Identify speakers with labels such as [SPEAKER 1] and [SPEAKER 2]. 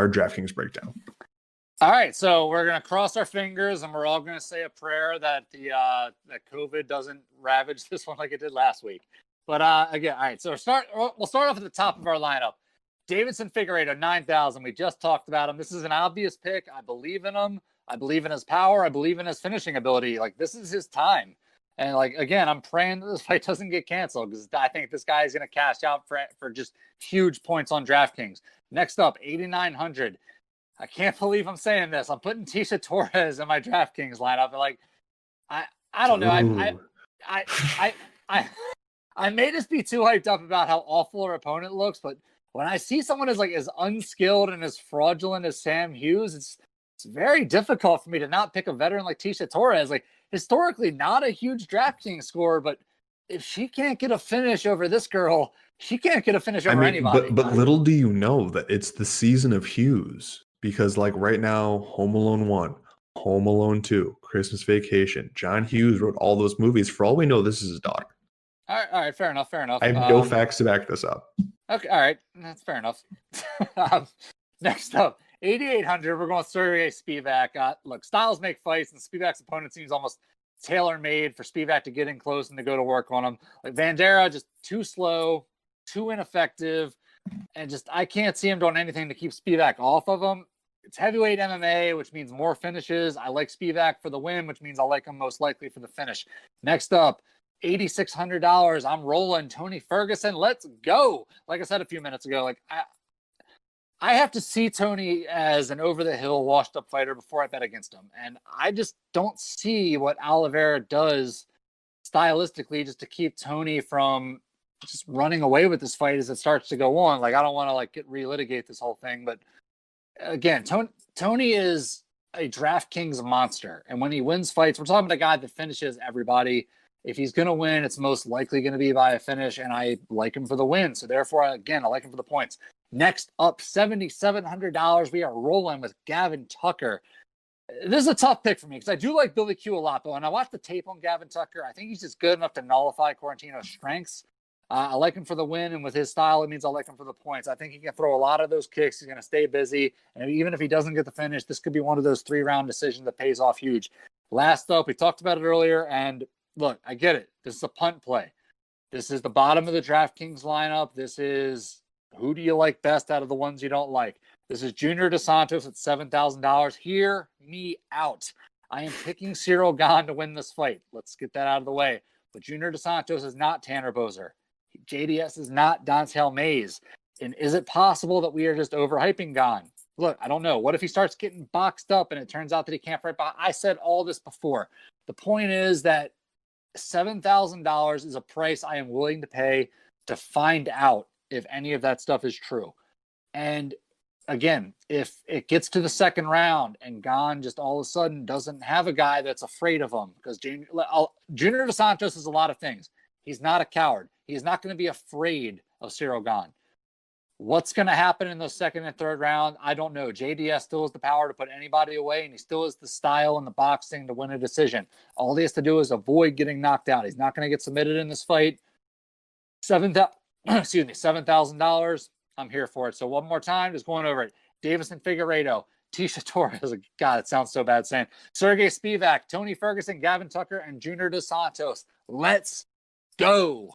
[SPEAKER 1] our DraftKings breakdown.
[SPEAKER 2] All right, so we're gonna cross our fingers and we're all gonna say a prayer that that COVID doesn't ravage this one like it did last week. But again, all right. So we'll start off at the top of our lineup. Deiveson Figueiredo, 9,000. We just talked about him. This is an obvious pick. I believe in him. I believe in his power. I believe in his finishing ability. Like, this is his time. And like, again, I'm praying that this fight doesn't get canceled because I think this guy is going to cash out for just huge points on DraftKings. Next up, 8,900. I can't believe I'm saying this. I'm putting Tisha Torres in my DraftKings lineup. Like, I don't know. I may just be too hyped up about how awful our opponent looks, but when I see someone as unskilled and as fraudulent as Sam Hughes, it's very difficult for me to not pick a veteran like Tisha Torres. Like, historically, not a huge DraftKings scorer, but if she can't get a finish over this girl, she can't get a finish over anybody.
[SPEAKER 1] But little do you know that it's the season of Hughes, because like right now, Home Alone 1, Home Alone 2, Christmas Vacation, John Hughes wrote all those movies. For all we know, this is his daughter.
[SPEAKER 2] All right, fair enough.
[SPEAKER 1] I have no facts to back this up.
[SPEAKER 2] Okay, all right, that's fair enough. Next up, 8,800. We're going Sergey Spivak. Look, styles make fights, and Spivak's opponent seems almost tailor-made for Spivak to get in close and to go to work on him. Like Vandera, just too slow, too ineffective, and just I can't see him doing anything to keep Spivak off of him. It's heavyweight MMA, which means more finishes. I like Spivak for the win, which means I'll like him most likely for the finish. Next up, $8,600. I'm rolling Tony Ferguson. Let's go. Like I said a few minutes ago, like I have to see Tony as an over-the-hill, washed-up fighter before I bet against him. And I just don't see what Oliveira does stylistically just to keep Tony from just running away with this fight as it starts to go on. Like, I don't want to relitigate this whole thing, but again, Tony is a DraftKings monster. And when he wins fights, we're talking about a guy that finishes everybody. If he's going to win, it's most likely going to be by a finish, and I like him for the win. So therefore, again, I like him for the points. Next up, $7,700. We are rolling with Gavin Tucker. This is a tough pick for me because I do like Billy Q a lot, but when I watch the tape on Gavin Tucker, I think he's just good enough to nullify Quarantino's strengths. I like him for the win, and with his style, it means I like him for the points. I think he can throw a lot of those kicks. He's going to stay busy, and even if he doesn't get the finish, this could be one of those 3-round decisions that pays off huge. Last up, we talked about it earlier, and look, I get it. This is a punt play. This is the bottom of the DraftKings lineup. This is who do you like best out of the ones you don't like. This is Junior Dos Santos at $7,000. Hear me out. I am picking Cyril Gane to win this fight. Let's get that out of the way. But Junior Dos Santos is not Tanner Boser. JDS is not Dontel Mays. And is it possible that we are just overhyping Gane? Look, I don't know. What if he starts getting boxed up and it turns out that he can't fight back? I said all this before. The point is that $7,000 is a price I am willing to pay to find out if any of that stuff is true. And again, if it gets to the second round and Gane just all of a sudden doesn't have a guy that's afraid of him, because Junior Dos Santos is a lot of things. He's not a coward. He's not going to be afraid of Cyril Gane. What's going to happen in the second and third round? I don't know. JDS still has the power to put anybody away, and he still has the style and the boxing to win a decision. All he has to do is avoid getting knocked out. He's not going to get submitted in this fight. $7,000. I'm here for it. So one more time, just going over it. Deiveson Figueiredo, Tisha Torres. God, it sounds so bad saying. Sergey Spivak, Tony Ferguson, Gavin Tucker, and Junior Dos Santos. Let's go.